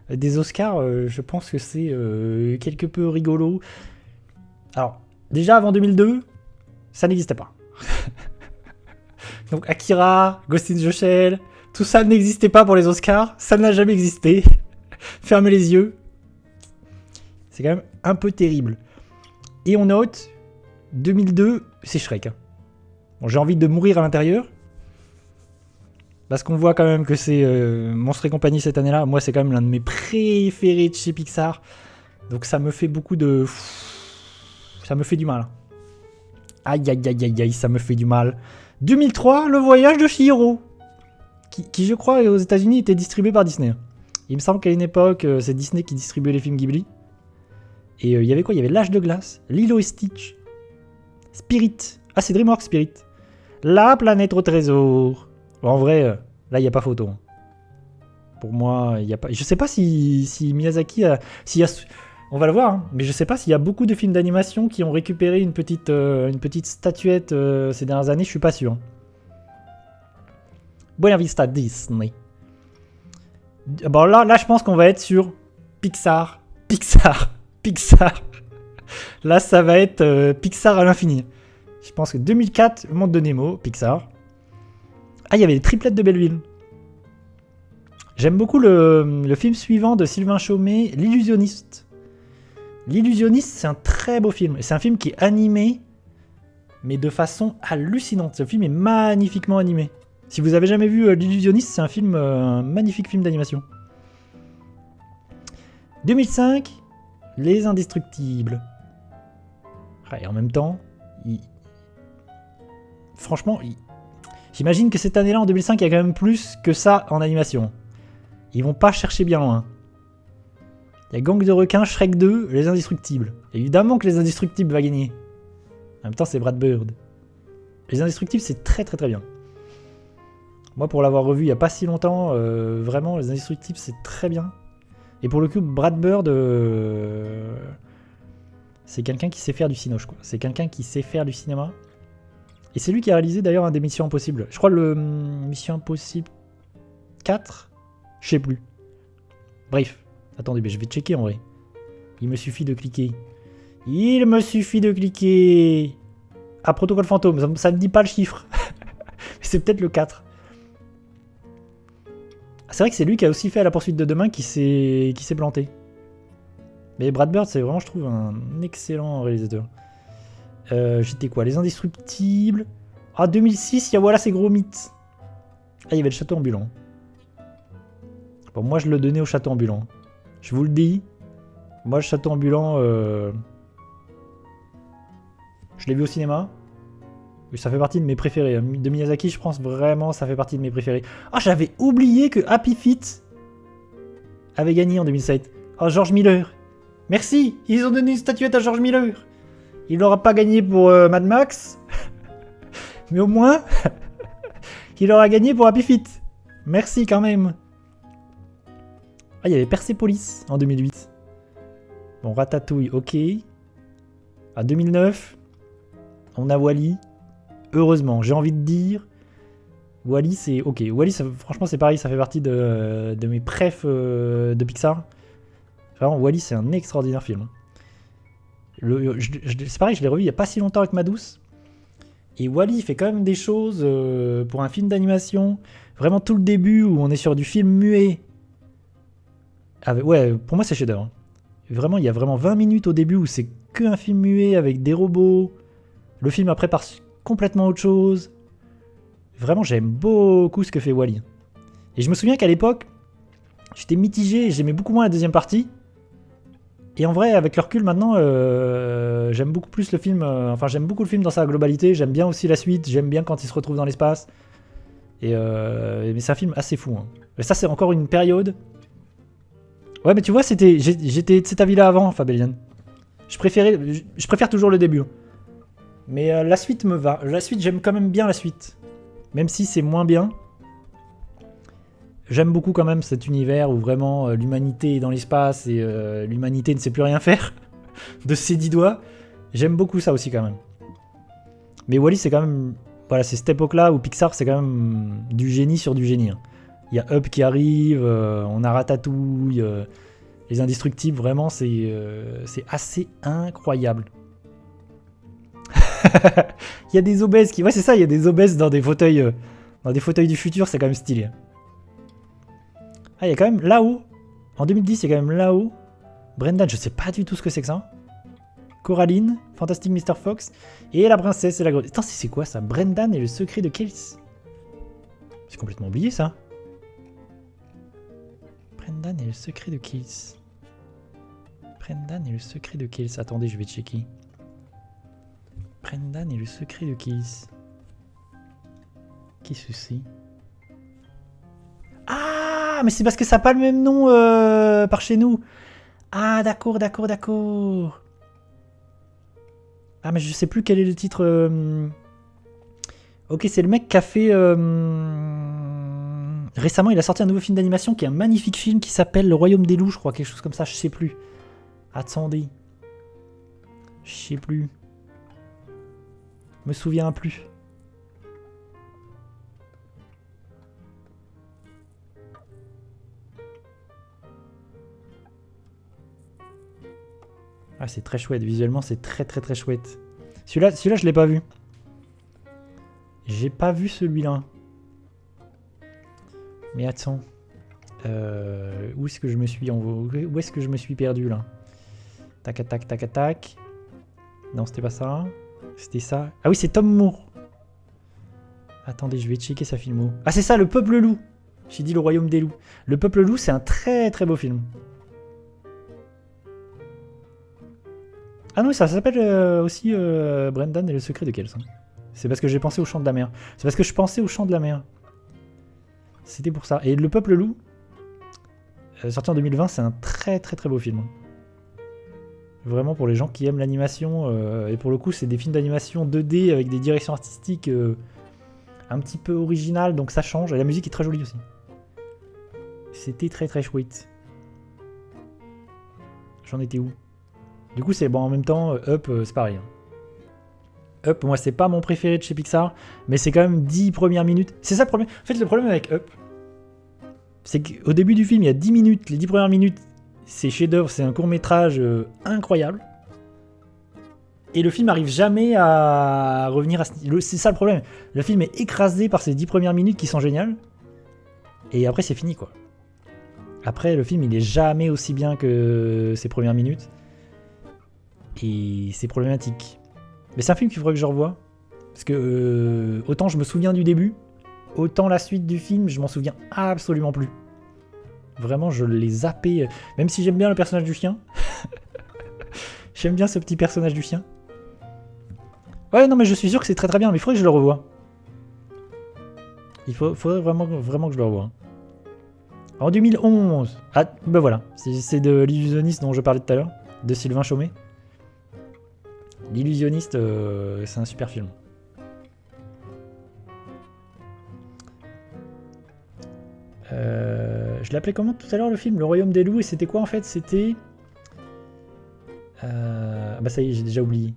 des Oscars, je pense que c'est quelque peu rigolo. Alors, déjà avant 2002, ça n'existait pas. Donc Akira, Ghost in the Shell, tout ça n'existait pas pour les Oscars, ça n'a jamais existé. Fermez les yeux. C'est quand même un peu terrible. Et on note, 2002, c'est Shrek. Bon, j'ai envie de mourir à l'intérieur. Parce qu'on voit quand même que c'est Monstres et compagnie cette année-là. Moi, c'est quand même l'un de mes préférés de chez Pixar. Donc ça me fait beaucoup de... Ça me fait du mal. Aïe, aïe, aïe, aïe, aïe, ça me fait du mal. 2003, Le Voyage de Chihiro. Qui je crois, aux États-Unis était distribué par Disney. Il me semble qu'à une époque, c'est Disney qui distribuait les films Ghibli. Et il y avait quoi? Il y avait L'Âge de glace, Lilo et Stitch, Spirit. Ah, c'est DreamWorks Spirit. La planète au trésor. Bon, en vrai, là, il n'y a pas photo. Pour moi, il n'y a pas... Je sais pas si Miyazaki a... On va le voir, hein, mais je sais pas s'il y a beaucoup de films d'animation qui ont récupéré une petite statuette ces dernières années, je suis pas sûr. Buena Vista Disney. Bon, là, je pense qu'on va être sur Pixar. Là, ça va être Pixar à l'infini. Je pense que 2004, Le Monde de Nemo, Pixar. Ah, il y avait les triplettes de Belleville. J'aime beaucoup le film suivant de Sylvain Chomet, L'Illusionniste. L'Illusionniste, c'est un très beau film. C'est un film qui est animé, mais de façon hallucinante. Ce film est magnifiquement animé. Si vous avez jamais vu L'Illusionniste, c'est un magnifique film d'animation. 2005, Les Indestructibles. Ah, et en même temps, franchement, j'imagine que cette année-là, en 2005, il y a quand même plus que ça en animation. Ils vont pas chercher bien loin. Il y a Gang de requins, Shrek 2, Les Indestructibles. Évidemment que Les Indestructibles va gagner. En même temps, c'est Brad Bird. Les Indestructibles, c'est très très très bien. Moi, pour l'avoir revu il y a pas si longtemps, vraiment, Les Indestructibles, c'est très bien. Et pour le coup, Brad Bird, c'est quelqu'un qui sait faire du cinoche, quoi. C'est quelqu'un qui sait faire du cinéma. Et c'est lui qui a réalisé d'ailleurs un des Missions Impossibles. Je crois le Mission Impossible 4, je sais plus. Bref. Attendez, mais je vais checker en vrai. Il me suffit de cliquer. Ah, Protocole Fantôme, ça ne dit pas le chiffre. C'est peut-être le 4. C'est vrai que c'est lui qui a aussi fait À la poursuite de demain qui s'est planté. Mais Brad Bird, c'est vraiment, je trouve, un excellent réalisateur. J'étais quoi? Les Indestructibles. Ah, 2006, il y a Voilà, c'est gros mythe. Ah, il y avait le château ambulant. Bon, moi, je le donnais au château ambulant. Je vous le dis, moi le château ambulant, je l'ai vu au cinéma. Ça fait partie de mes préférés. De Miyazaki, je pense vraiment, ça fait partie de mes préférés. Ah, j'avais oublié que Happy Feet avait gagné en 2007. Oh, George Miller. Merci, ils ont donné une statuette à George Miller. Il n'aura pas gagné pour Mad Max, mais au moins, il aura gagné pour Happy Feet. Merci quand même. Ah, il y avait Persepolis en 2008. Bon, Ratatouille, ok. À 2009, on a Wall-E. Heureusement, j'ai envie de dire. Wall-E, c'est ok. Wall-E, franchement, c'est pareil, ça fait partie de mes préfs de Pixar. Vraiment, Wall-E, c'est un extraordinaire film. C'est pareil, je l'ai revu il n'y a pas si longtemps avec ma douce. Et Wall-E fait quand même des choses pour un film d'animation. Vraiment tout le début où on est sur du film muet. Ouais, pour moi c'est chef-d'œuvre. Vraiment, il y a vraiment 20 minutes au début où c'est que un film muet avec des robots. Le film après part complètement autre chose. Vraiment, j'aime beaucoup ce que fait Wall-E. Et je me souviens qu'à l'époque, j'étais mitigé, j'aimais beaucoup moins la deuxième partie. Et en vrai, avec le recul maintenant, j'aime beaucoup plus le film. Enfin, j'aime beaucoup le film dans sa globalité. J'aime bien aussi la suite. J'aime bien quand il se retrouve dans l'espace. Mais c'est un film assez fou. Hein. Mais ça, c'est encore une période. Ouais, mais tu vois, j'étais de cet avis-là avant, Fabellian. Je préfère toujours le début. Mais la suite me va. La suite, j'aime quand même bien la suite. Même si c'est moins bien. J'aime beaucoup quand même cet univers où vraiment l'humanité est dans l'espace et l'humanité ne sait plus rien faire de ses 10 doigts. J'aime beaucoup ça aussi quand même. Mais Wall-E, c'est quand même... Voilà, c'est cette époque-là où Pixar, c'est quand même du génie sur du génie. Hein. Il y a Up qui arrive, on a Ratatouille, les Indestructibles, vraiment, c'est assez incroyable. Il y a des obèses qui... Ouais, c'est ça, il y a des obèses dans des fauteuils du futur, c'est quand même stylé. Ah, il y a quand même là-haut, en 2010, il y a quand même là-haut, Brendan, je sais pas du tout ce que c'est que ça. Coraline, Fantastic Mr. Fox, et la princesse et la grotte. Attends, c'est quoi ça? Brendan et le secret de Kells. C'est complètement oublié ça. Brendan et le secret de Kells. Brendan et le secret de Kells. Attendez, je vais checker. Brendan et le secret de Kells. Qu'est-ce que c'est? Ah, mais c'est parce que ça n'a pas le même nom par chez nous. Ah, d'accord. Ah, mais je sais plus quel est le titre. Ok, c'est le mec qui a fait... Récemment, il a sorti un nouveau film d'animation qui est un magnifique film qui s'appelle Le Royaume des Loups, je crois, quelque chose comme ça, je sais plus. Attendez. Je sais plus. Me souviens plus. Ah, c'est très chouette. Visuellement, c'est très chouette. Celui-là, je l'ai pas vu. J'ai pas vu celui-là. Mais attends. Où est-ce que je me suis où est-ce que je me suis perdu là? Tac. Non, c'était pas ça. C'était ça. Ah oui, c'est Tom Moore. Attendez, je vais checker sa filmo. Ah, c'est ça, Le Peuple Loup. J'ai dit Le Royaume des Loups. Le Peuple Loup, c'est un très beau film. Ah non, ça s'appelle aussi Brendan et le secret de Kells. C'est parce que j'ai pensé au Chant de la Mer. C'est parce que je pensais au Chant de la Mer. C'était pour ça. Et Le Peuple Loup, sorti en 2020, c'est un très beau film. Vraiment pour les gens qui aiment l'animation. Et pour le coup, c'est des films d'animation 2D avec des directions artistiques un petit peu originales, donc ça change. Et la musique est très jolie aussi. C'était très chouette. J'en étais où? Du coup, c'est bon, en même temps, Up, c'est pareil. Up, moi, c'est pas mon préféré de chez Pixar, mais c'est quand même 10 premières minutes. C'est ça le problème. En fait, le problème avec Up, c'est qu'au début du film, il y a 10 minutes. Les 10 premières minutes, c'est chef-d'œuvre, c'est un court-métrage incroyable. Et le film arrive jamais à revenir à... C'est ça le problème. Le film est écrasé par ces 10 premières minutes qui sont géniales. Et après, c'est fini, quoi. Après, le film, il est jamais aussi bien que ses premières minutes. Et c'est problématique. Mais c'est un film qu'il faudrait que je revoie. Parce que autant je me souviens du début, autant la suite du film, je m'en souviens absolument plus. Vraiment, je l'ai zappé. Même si j'aime bien le personnage du chien. J'aime bien ce petit personnage du chien. Ouais, non, mais je suis sûr que c'est très bien, mais il faudrait que je le revoie. Il faudrait vraiment que je le revoie. En 2011. Ah, ben voilà. C'est de l'illusionniste dont je parlais tout à l'heure. De Sylvain Chomet. L'illusionniste, c'est un super film. Je l'appelais comment tout à l'heure le film? Le Royaume des Loups, et c'était quoi en fait? C'était... bah ça y est, j'ai déjà oublié.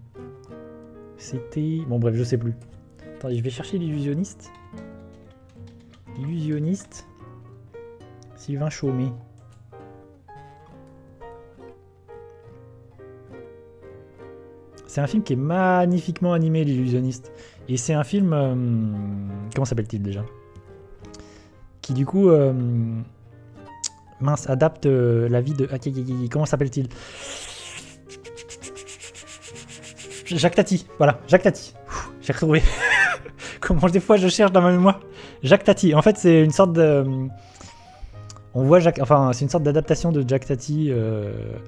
C'était... Bon bref, je sais plus. Attendez, je vais chercher l'illusionniste. Illusionniste. Sylvain Chomet. C'est un film qui est magnifiquement animé, l'illusionniste. Et c'est un film... comment s'appelle-t-il déjà? Qui du coup... mince, adapte la vie de... Comment s'appelle-t-il? Jacques Tati, voilà, Jacques Tati. J'ai retrouvé. Comment des fois je cherche dans ma mémoire. Jacques Tati, en fait c'est une sorte de... On voit Jacques... Enfin, c'est une sorte d'adaptation de Jacques Tati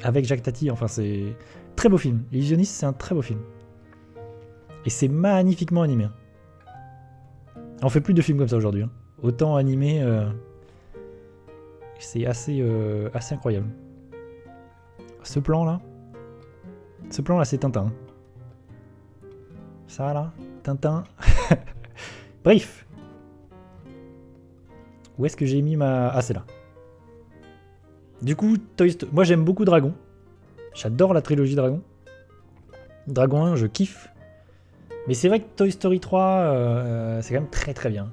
avec Jacques Tati. Enfin, c'est... Très beau film. L'illusionniste, c'est un très beau film. Et c'est magnifiquement animé. On fait plus de films comme ça aujourd'hui. Hein. Autant animé, c'est assez incroyable. Ce plan-là, c'est Tintin. Ça, là, Tintin. Bref. Où est-ce que j'ai mis ma... Ah, c'est là. Du coup, moi j'aime beaucoup Dragon. J'adore la trilogie Dragon. Dragon 1, je kiffe. Mais c'est vrai que Toy Story 3, c'est quand même très bien.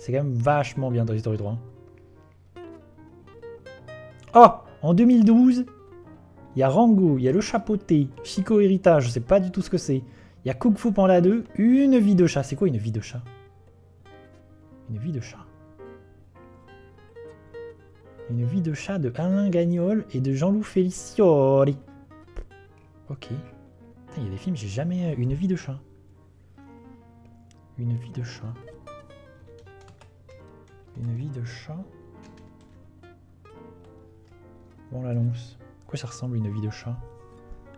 C'est quand même vachement bien Toy Story 3. Oh, en 2012, il y a Rango, il y a Le Chapeauté, Chico Héritage, je sais pas du tout ce que c'est. Il y a Kung Fu Panda 2, Une vie de chat. C'est quoi une vie de chat? Une vie de chat. Une vie de chat de Alain Gagnol et de Jean-Loup Felicioli. Ok. Il y a des films, j'ai jamais... Une vie de chat. Une vie de chat. Une vie de chat. Bon, l'annonce. À quoi ça ressemble une vie de chat?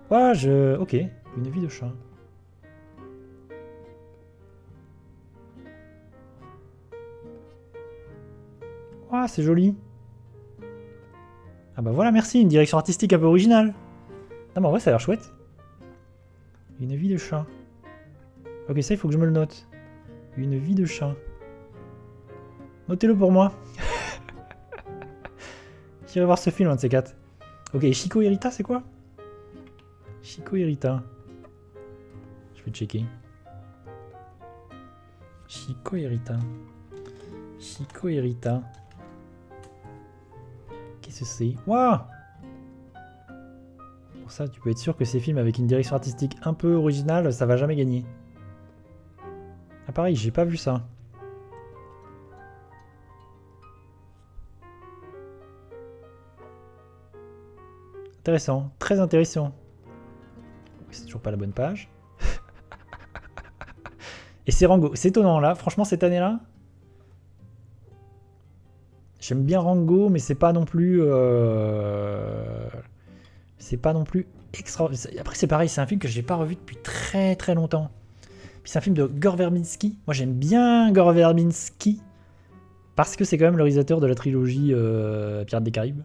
Ouais, ok. Une vie de chat. Ah, c'est joli. Ah bah voilà, merci, une direction artistique un peu originale. Non mais en vrai, ça a l'air chouette. Une vie de chat. Ok, ça, il faut que je me le note. Une vie de chat. Notez-le pour moi. J'irai voir ce film, un de ces quatre. Ok, Chico Hirita, c'est quoi? Chico Hirita. Je vais checker. Chico Hirita. Chico Hirita. Qu'est-ce que c'est? Waouh! Pour ça, tu peux être sûr que ces films avec une direction artistique un peu originale, ça va jamais gagner. Ah pareil, j'ai pas vu ça. Intéressant, très intéressant. C'est toujours pas la bonne page. Et c'est Rango. C'est étonnant là, franchement cette année-là. J'aime bien Rango, mais c'est pas non plus... C'est pas non plus extra... Après c'est pareil, c'est un film que j'ai pas revu depuis très très longtemps. Puis c'est un film de Gore Verbinski. Moi j'aime bien Gore Verbinski. Parce que c'est quand même le réalisateur de la trilogie Pirates des Caraïbes.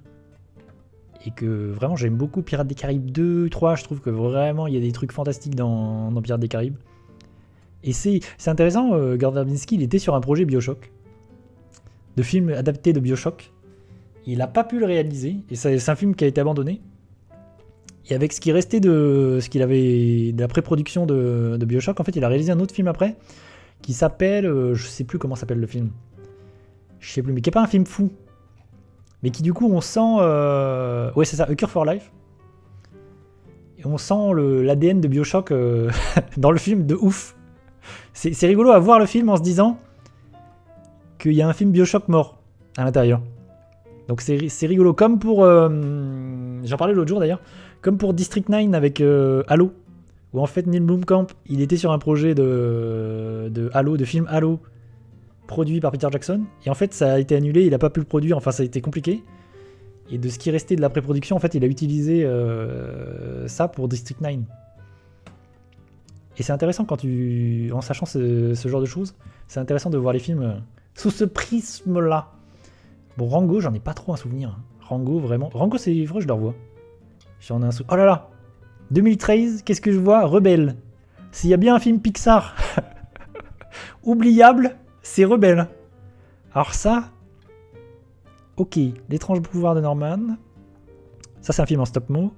Et que vraiment j'aime beaucoup Pirates des Caraïbes 2, 3. Je trouve que vraiment il y a des trucs fantastiques dans Pirates des Caraïbes. Et c'est intéressant, Gore Verbinski, il était sur un projet Bioshock. De film adapté de Bioshock. Il n'a pas pu le réaliser. Et c'est un film qui a été abandonné. Et avec ce qui restait de ce qu'il avait de la pré-production de Bioshock, en fait, il a réalisé un autre film après qui s'appelle, je sais plus comment s'appelle le film. Je sais plus, mais qui n'est pas un film fou. Mais qui du coup, on sent, ouais, c'est ça, A Cure for Life. Et on sent l'ADN de Bioshock dans le film de ouf. C'est rigolo à voir le film en se disant qu'il y a un film Bioshock mort à l'intérieur. Donc c'est rigolo, comme pour... j'en parlais l'autre jour d'ailleurs, comme pour District 9 avec Halo, où en fait Neil Blomkamp, il était sur un projet de Halo, de film Halo, produit par Peter Jackson, et en fait ça a été annulé, il a pas pu le produire, enfin ça a été compliqué, et de ce qui restait de la pré-production, en fait il a utilisé ça pour District 9. Et c'est intéressant quand en sachant ce genre de choses, c'est intéressant de voir les films sous ce prisme-là. Bon, Rango, j'en ai pas trop un souvenir. Rango, vraiment. Rango, c'est vrai, je le revois. J'en ai un souvenir. Oh là là 2013, qu'est-ce que je vois? Rebelle. S'il y a bien un film Pixar oubliable, c'est Rebelle. Alors ça... Ok, L'étrange pouvoir de Norman. Ça, c'est un film en stop-mo.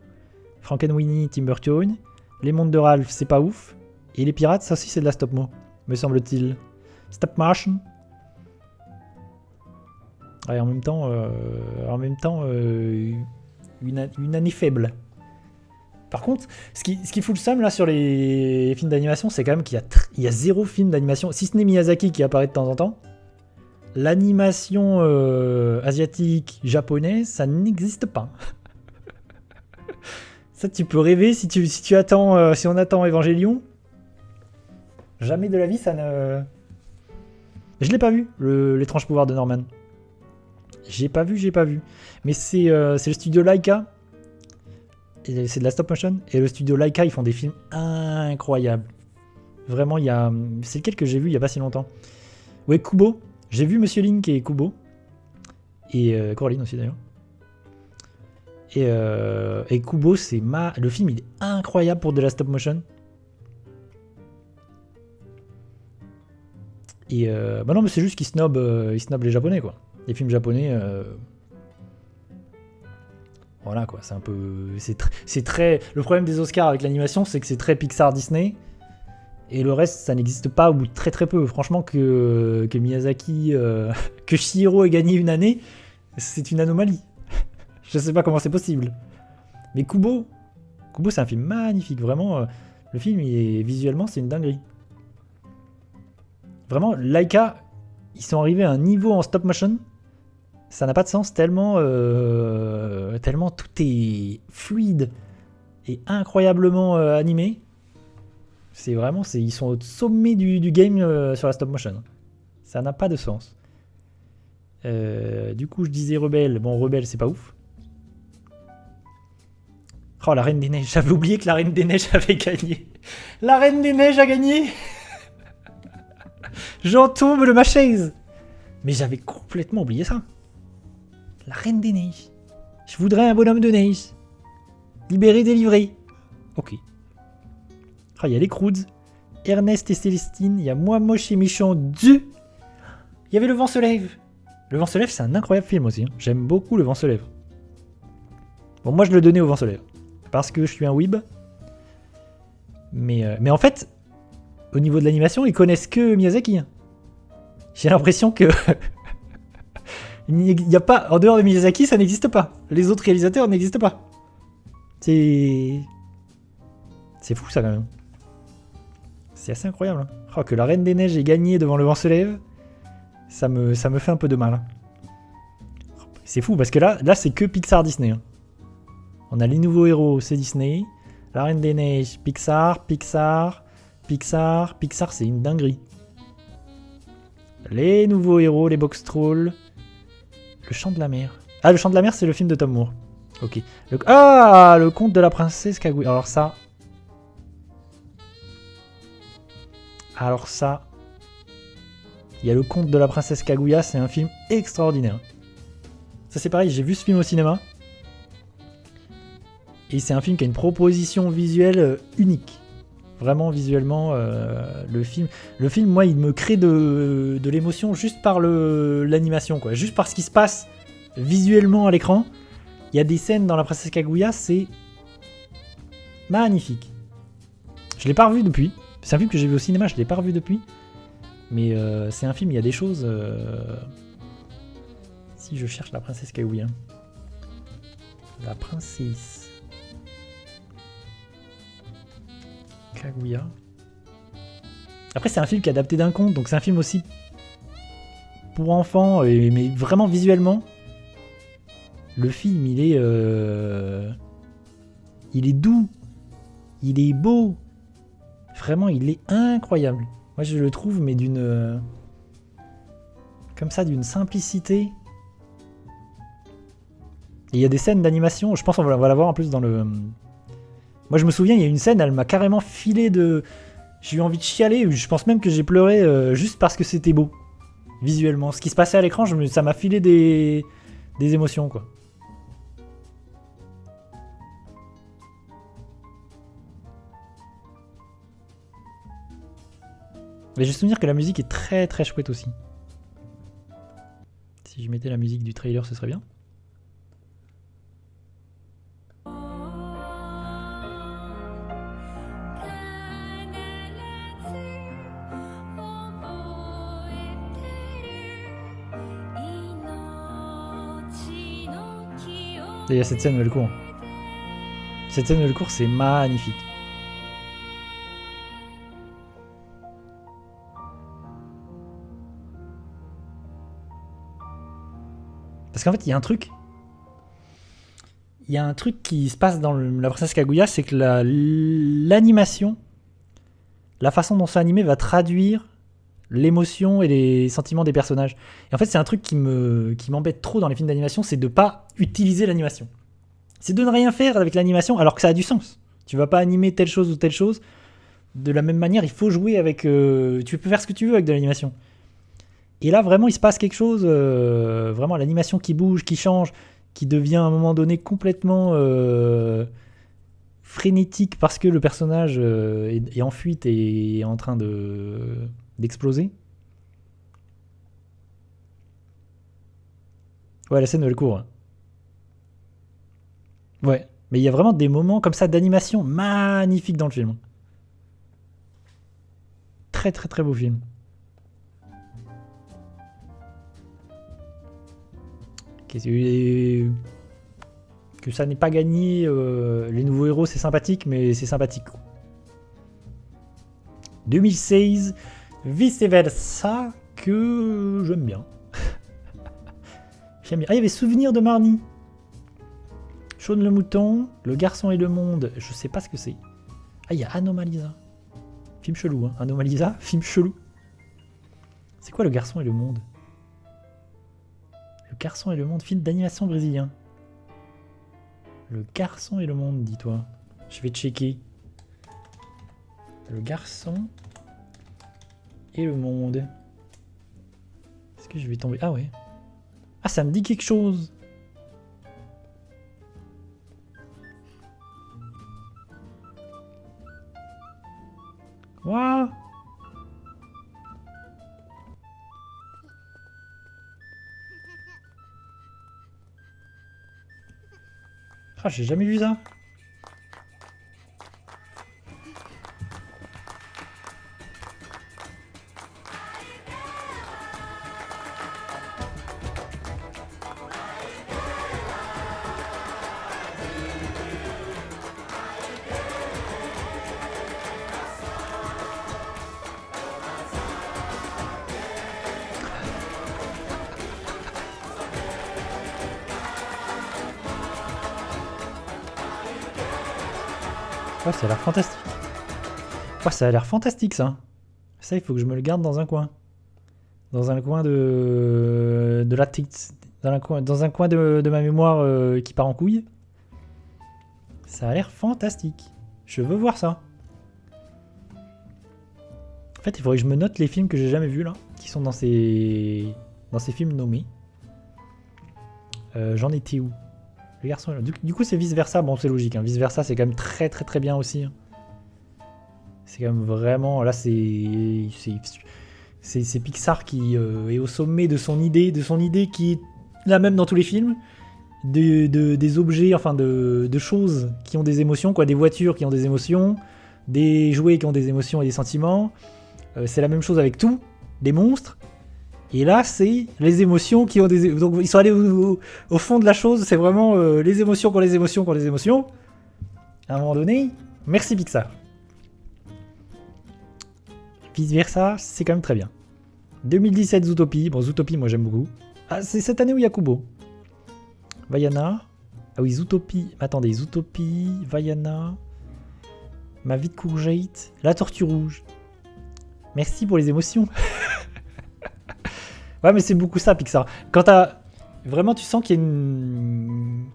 Frankenweenie, Tim Burton. Les mondes de Ralph, c'est pas ouf. Et les pirates, ça aussi, c'est de la stop-mo, me semble-t-il. Stop motion. Ouais, en même temps, une année faible. Par contre, ce qui fout le seum là sur les films d'animation, c'est quand même qu'il y a zéro film d'animation, si ce n'est Miyazaki qui apparaît de temps en temps. L'animation asiatique, japonaise, ça n'existe pas. Ça, tu peux rêver si tu attends, si on attend Evangelion. Jamais de la vie, ça ne... Je l'ai pas vu, l'étrange pouvoir de Norman. J'ai pas vu. Mais c'est le studio Laika. C'est de la stop motion. Et le studio Laika, ils font des films incroyables. Vraiment, c'est lequel que j'ai vu il y a pas si longtemps. Ouais, Kubo. J'ai vu Monsieur Link et Kubo. Et Coraline aussi d'ailleurs. Et Kubo, le film, il est incroyable pour de la stop motion. Et bah non, mais c'est juste qu'ils snobent les japonais, quoi. Les films japonais, voilà quoi, c'est un peu, c'est très. Le problème des Oscars avec l'animation, c'est que c'est très Pixar Disney, Et le reste, ça n'existe pas ou très très peu. Franchement, que Miyazaki, que Chihiro ait gagné une année, c'est une anomalie. Je sais pas comment c'est possible. Mais Kubo, c'est un film magnifique. Vraiment, le film, visuellement, c'est une dinguerie. Vraiment, Laika, ils sont arrivés à un niveau en stop motion. Ça n'a pas de sens tellement tout est fluide et incroyablement animé. C'est vraiment, ils sont au sommet du game sur la stop motion. Ça n'a pas de sens. Du coup, je disais Rebelle. Bon, Rebelle, c'est pas ouf. Oh, la Reine des Neiges. J'avais oublié que la Reine des Neiges avait gagné. La Reine des Neiges a gagné. J'en tombe de ma chaise. Mais j'avais complètement oublié ça. La Reine des Neiges. Je voudrais un bonhomme de neige. Libéré, délivré. Ok. Il y a les Croods, Ernest et Célestine, il y a Moi, Moche et Méchant 2. Il y avait Le Vent se lève. Le Vent se lève, c'est un incroyable film aussi. J'aime beaucoup Le Vent se lève. Bon, moi je le donnais au Vent se lève. Parce que je suis un weeb. Mais en fait, au niveau de l'animation, ils connaissent que Miyazaki. J'ai l'impression que... il n'y a pas... En dehors de Miyazaki, ça n'existe pas. Les autres réalisateurs n'existent pas. C'est fou ça quand même. C'est assez incroyable. Hein. Oh, que la Reine des Neiges ait gagné devant Le Vent se lève, ça me fait un peu de mal. Hein. C'est fou parce que là c'est que Pixar Disney. Hein. On a les nouveaux héros, c'est Disney. La Reine des Neiges, Pixar, c'est une dinguerie. Les nouveaux héros, les box trolls. Le Chant de la Mer. Ah, Le Chant de la Mer, c'est le film de Tom Moore. Ok. Le conte de la princesse Kaguya. Alors ça, il y a Le Conte de la Princesse Kaguya, c'est un film extraordinaire. Ça c'est pareil, j'ai vu ce film au cinéma. Et c'est un film qui a une proposition visuelle unique. Vraiment visuellement, le film, moi, il me crée de l'émotion juste par l'animation, quoi. Juste par ce qui se passe visuellement à l'écran. Il y a des scènes dans La Princesse Kaguya, c'est magnifique. Je l'ai pas revu depuis. C'est un film que j'ai vu au cinéma, je l'ai pas revu depuis. Mais c'est un film, il y a des choses... Si je cherche La Princesse Kaguya. La Princesse Kaguya. Après, c'est un film qui est adapté d'un conte, donc c'est un film aussi pour enfants, mais vraiment visuellement. Le film, il est doux, il est beau. Vraiment, il est incroyable. Moi, je le trouve, mais d'une... comme ça, d'une simplicité. Et il y a des scènes d'animation, je pense qu'on va la voir en plus dans le... Moi, je me souviens, il y a une scène, elle m'a carrément filé de... J'ai eu envie de chialer, je pense même que j'ai pleuré juste parce que c'était beau. Visuellement. Ce qui se passait à l'écran, ça m'a filé des émotions, quoi. Mais j'ai souvenir que la musique est très très chouette aussi. Si je mettais la musique du trailer, ce serait bien. Et il y a cette scène où elle court. Cette scène où elle court, c'est magnifique. Parce qu'en fait, il y a un truc. Il y a un truc qui se passe dans la Princesse Kaguya, c'est que l'animation, la façon dont c'est animé va traduire l'émotion et les sentiments des personnages. Et en fait, c'est un truc qui m'embête trop dans les films d'animation, c'est de pas utiliser l'animation. C'est de ne rien faire avec l'animation alors que ça a du sens. Tu vas pas animer telle chose ou telle chose. De la même manière, il faut jouer avec... tu peux faire ce que tu veux avec de l'animation. Et là, vraiment, il se passe quelque chose. Vraiment, l'animation qui bouge, qui change, qui devient à un moment donné complètement frénétique parce que le personnage est en fuite et est en train d'exploser. Ouais, la scène où elle court. Ouais, mais il y a vraiment des moments comme ça d'animation magnifiques dans le film. très très très beau film. Que ça n'ait pas gagné, les nouveaux héros c'est sympathique, mais c'est sympathique. 2016, vice versa, que j'aime bien. J'aime bien. Ah, il y avait Souvenir de Marnie. Shaun le mouton, Le garçon et le monde, je sais pas ce que c'est. Ah, il y a Anomalisa. Film chelou, hein. Anomalisa, film chelou. C'est quoi Le garçon et le monde? Le garçon et le monde, film d'animation brésilien. Le garçon et le monde, dis-toi. Je vais checker. Le garçon et le monde. Est-ce que je vais tomber? Ah ouais. Ah, ça me dit quelque chose. Waouh. Ah, j'ai jamais vu ça. Ouais, ça a l'air fantastique. Ouais, ça a l'air fantastique, ça. Ça, il faut que je me le garde dans un coin. Dans un coin de la tête. Dans un coin de ma mémoire qui part en couille. Ça a l'air fantastique. Je veux voir ça. En fait, il faudrait que je me note les films que j'ai jamais vus, là. Qui sont dans ces films nommés. J'en étais où? Le garçon. Du coup, c'est vice versa. Bon, c'est logique. Hein. Vice versa, c'est quand même très très très bien aussi. Hein. C'est quand même vraiment. Là, c'est Pixar qui est au sommet de son idée qui est la même dans tous les films. Des objets, enfin de choses qui ont des émotions, quoi. Des voitures qui ont des émotions, des jouets qui ont des émotions et des sentiments. C'est la même chose avec tout. Des monstres. Et là, c'est les émotions qui ont des... Donc, ils sont allés au fond de la chose. C'est vraiment les émotions qui ont les émotions qui ont les émotions. À un moment donné, merci Pixar. Vice versa, c'est quand même très bien. 2017, Zootopie. Bon, Zootopie, moi, j'aime beaucoup. Ah, c'est cette année où il y a Kubo. Vaiana. Ah oui, Zootopie. Attendez, Zootopie, Vaiana. Ma vie de courgette. La tortue rouge. Merci pour les émotions. Ouais, mais c'est beaucoup ça, Pixar. Quand t'as... Vraiment, tu sens qu'il y a une...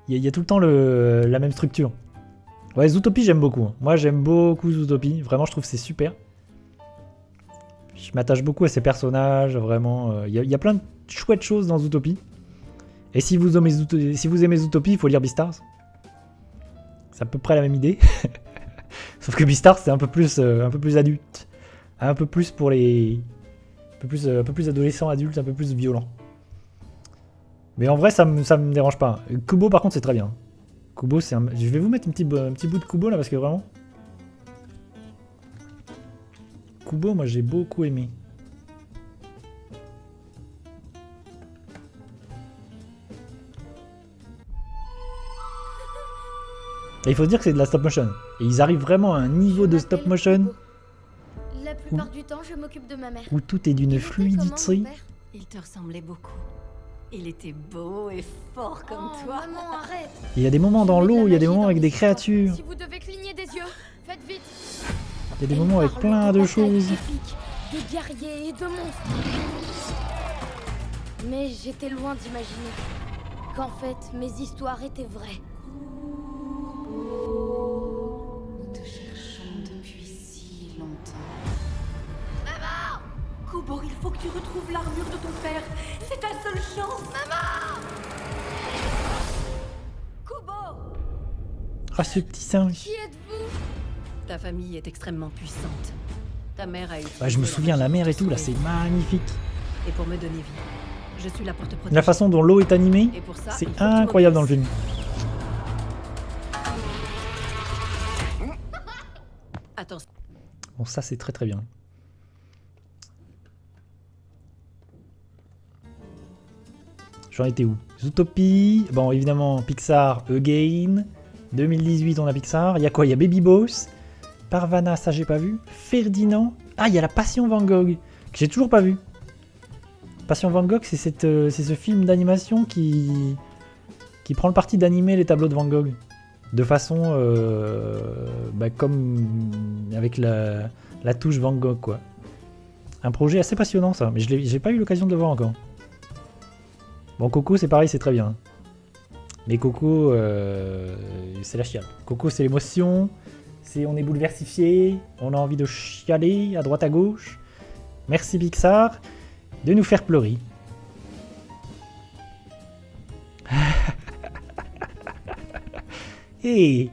Il y a tout le temps la même structure. Ouais, Zootopie, j'aime beaucoup. Moi, j'aime beaucoup Zootopie. Vraiment, je trouve que c'est super. Je m'attache beaucoup à ces personnages, vraiment. Il y a plein de chouettes choses dans Zootopie. Et si vous aimez Zootopie, il faut lire Beastars. C'est à peu près la même idée. Sauf que Beastars, c'est un peu plus adulte. Un peu plus pour les... Un peu plus adolescent, adulte, un peu plus violent. Mais en vrai, ça me dérange pas. Kubo, par contre, c'est très bien. Kubo, c'est un... Je vais vous mettre un petit bout de Kubo, là, parce que vraiment... Kubo, moi, j'ai beaucoup aimé. Et il faut se dire que c'est de la stop motion. Et ils arrivent vraiment à un niveau de stop motion... La plupart du temps, je m'occupe de ma mère. Où tout est d'une fluidité. Il te ressemblait beaucoup. Il était beau et fort comme toi. Maman, arrête. Il y a des moments dans l'eau, il y a des moments avec des créatures. Si vous devez cligner des yeux, faites vite. Il y a des moments avec plein de choses. De guerriers et de monstres. Mais j'étais loin d'imaginer qu'en fait, mes histoires étaient vraies. Nous te cherchons depuis si longtemps. Kubo, il faut que tu retrouves l'armure de ton père. C'est ta seule chance. Maman! Kubo! Ah, ce petit singe. Qui êtes-vous? Ta famille est extrêmement puissante. Ta mère a utilisé... Ouais, je me souviens, la mer et tout, là, c'est magnifique. Et pour me donner vie, je suis là pour te protéger. La façon dont l'eau est animée, Et pour ça, c'est il faut que tu incroyable dans le film. Attention. Bon, ça, c'est très très bien. J'en étais où? Zootopie. Bon, évidemment, Pixar Again. 2018, on a Pixar. Il y a quoi? Il y a Baby Boss. Parvana, ça j'ai pas vu. Ferdinand. Ah, il y a La Passion Van Gogh, que j'ai toujours pas vu. Passion Van Gogh, c'est ce film d'animation qui prend le parti d'animer les tableaux de Van Gogh. De façon comme avec la touche Van Gogh, quoi. Un projet assez passionnant, ça. Mais j'ai pas eu l'occasion de le voir encore. Bon, Coco, c'est pareil, c'est très bien. Mais Coco, c'est la chiale. Coco, c'est l'émotion. On est bouleversifié. On a envie de chialer à droite à gauche. Merci Pixar de nous faire pleurer. Hey.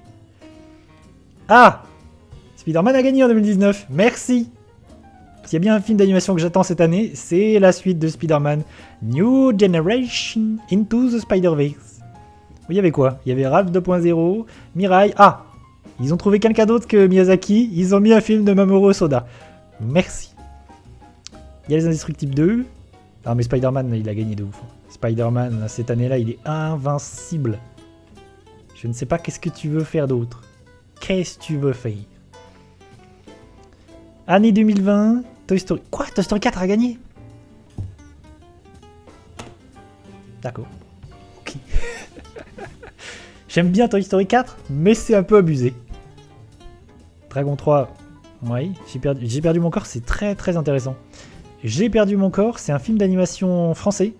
Ah, Spider-Man a gagné en 2019. Merci. S'il y a bien un film d'animation que j'attends cette année, c'est la suite de Spider-Man New Generation Into the Spider-Verse. Il y avait quoi? Il y avait Ralph 2.0, Mirai. Ah, ils ont trouvé quelqu'un d'autre que Miyazaki. Ils ont mis un film de Mamoru Hosoda. Merci. Il y a Les Indestructibles 2. Non mais Spider-Man, il a gagné de ouf. Spider-Man, cette année-là, il est invincible. Je ne sais pas qu'est-ce que tu veux faire d'autre. Qu'est-ce que tu veux faire? Année 2020, Toy Story... Quoi? Toy Story 4 a gagné? D'accord. Ok. J'aime bien Toy Story 4, mais c'est un peu abusé. Dragon 3, oui. J'ai perdu mon corps, c'est très très intéressant. J'ai perdu mon corps, c'est un film d'animation français.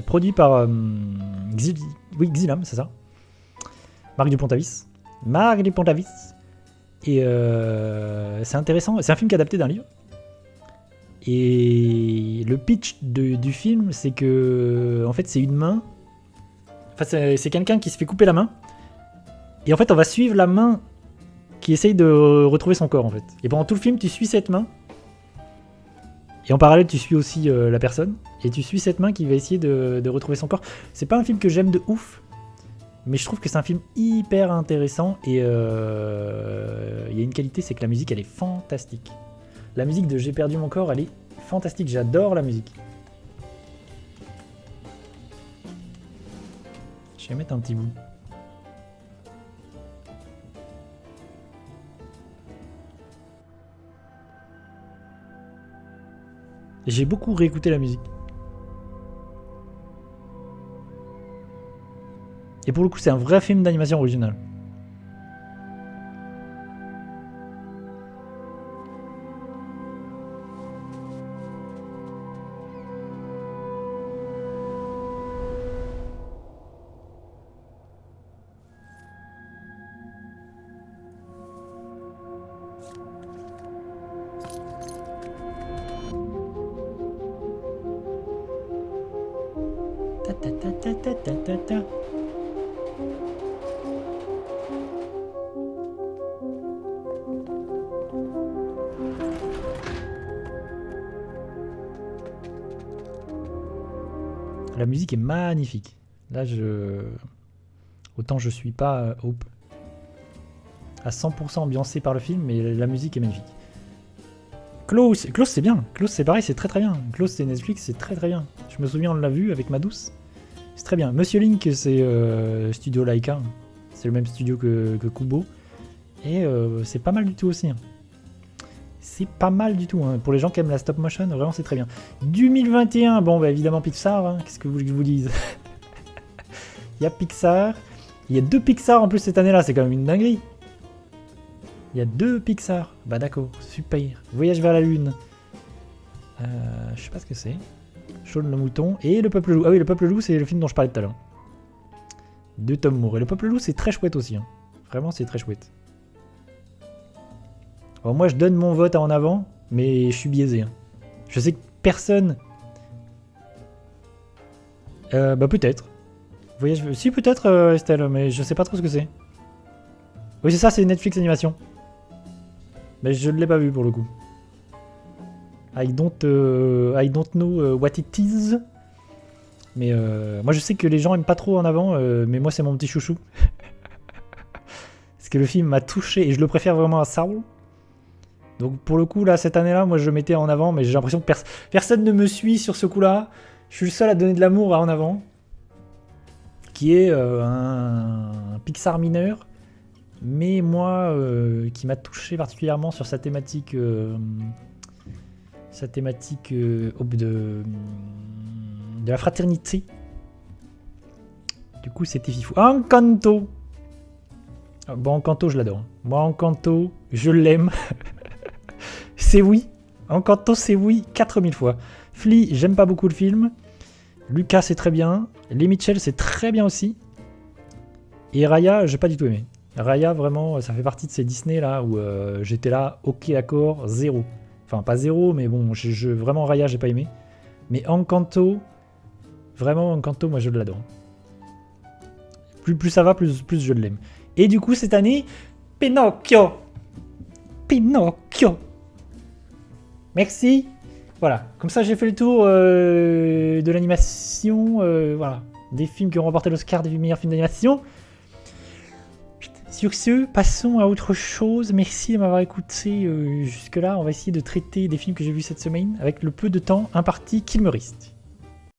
Produit par Xilam, c'est ça. Marc Dupont-Avis. Et c'est intéressant, c'est un film qui est adapté d'un livre. Et le pitch du film, c'est que en fait c'est une main. Enfin c'est quelqu'un qui se fait couper la main. Et en fait on va suivre la main qui essaye de retrouver son corps en fait. Et pendant tout le film tu suis cette main. Et en parallèle tu suis aussi la personne. Et tu suis cette main qui va essayer de retrouver son corps. C'est pas un film que j'aime de ouf. Mais je trouve que c'est un film hyper intéressant. Et il y a une qualité, c'est que la musique elle est fantastique. La musique de J'ai perdu mon corps, elle est fantastique. J'adore la musique. Je vais mettre un petit bout. J'ai beaucoup réécouté la musique. Et pour le coup, c'est un vrai film d'animation original. Ta ta ta ta ta ta ta ta. La musique est magnifique. Là, autant je suis pas à 100% ambiancé par le film, mais la musique est magnifique. Klaus c'est bien. Klaus c'est pareil, c'est très très bien. Klaus c'est Netflix, c'est très très bien. Je me souviens, on l'a vu avec ma douce. C'est très bien. Monsieur Link, c'est Studio Laika. C'est le même studio que Kubo. Et c'est pas mal du tout aussi. C'est pas mal du tout. Hein. Pour les gens qui aiment la stop motion, vraiment c'est très bien. 2021, bon bah évidemment Pixar. Hein. Qu'est-ce que vous voulez que je vous dise? Il y a Pixar. Il y a 2 Pixar en plus cette année-là, c'est quand même une dinguerie. Il y a 2 Pixar. Bah d'accord, super. Voyage vers la Lune. Je sais pas ce que c'est. Shaun le mouton et Le Peuple Loup. Ah oui, Le Peuple Loup, c'est le film dont je parlais tout à l'heure. De Tom Moore. Et Le Peuple Loup, c'est très chouette aussi. Hein. Vraiment, c'est très chouette. Alors moi, je donne mon vote à En Avant, mais je suis biaisé. Hein. Je sais que personne... bah peut-être. Voyage... Si, peut-être, Estelle, mais je sais pas trop ce que c'est. Oui, c'est ça, c'est Netflix Animation. Mais je ne l'ai pas vu pour le coup. I don't know what it is. Mais moi je sais que les gens aiment pas trop En Avant, mais moi c'est mon petit chouchou. Parce que le film m'a touché et je le préfère vraiment à Saul. Donc pour le coup là, cette année-là, moi je le mettais En Avant, mais j'ai l'impression que personne ne me suit sur ce coup-là. Je suis le seul à donner de l'amour à En Avant, qui est un Pixar mineur, mais moi, qui m'a touché particulièrement sur sa thématique, de la fraternité. Du coup, c'était fifou. Encanto. Bon, Encanto, je l'adore. Moi, Encanto, je l'aime. C'est oui. Encanto, c'est oui 4000 fois. Flea, j'aime pas beaucoup le film. Lucas, c'est très bien. Les Mitchell, c'est très bien aussi. Et Raya, j'ai pas du tout aimé. Raya, vraiment, ça fait partie de ces Disney là où j'étais là, ok, d'accord, 0. Enfin, pas 0, mais bon, vraiment Raya, j'ai pas aimé. Mais Encanto, vraiment Encanto, moi je l'adore. Plus ça va, plus je l'aime. Et du coup, cette année, Pinocchio. Pinocchio. Merci. Voilà, comme ça j'ai fait le tour de l'animation, voilà, des films qui ont remporté l'Oscar des meilleurs films d'animation. Sur ce, passons à autre chose. Merci de m'avoir écouté jusque-là. On va essayer de traiter des films que j'ai vus cette semaine avec le peu de temps imparti qu'il me reste.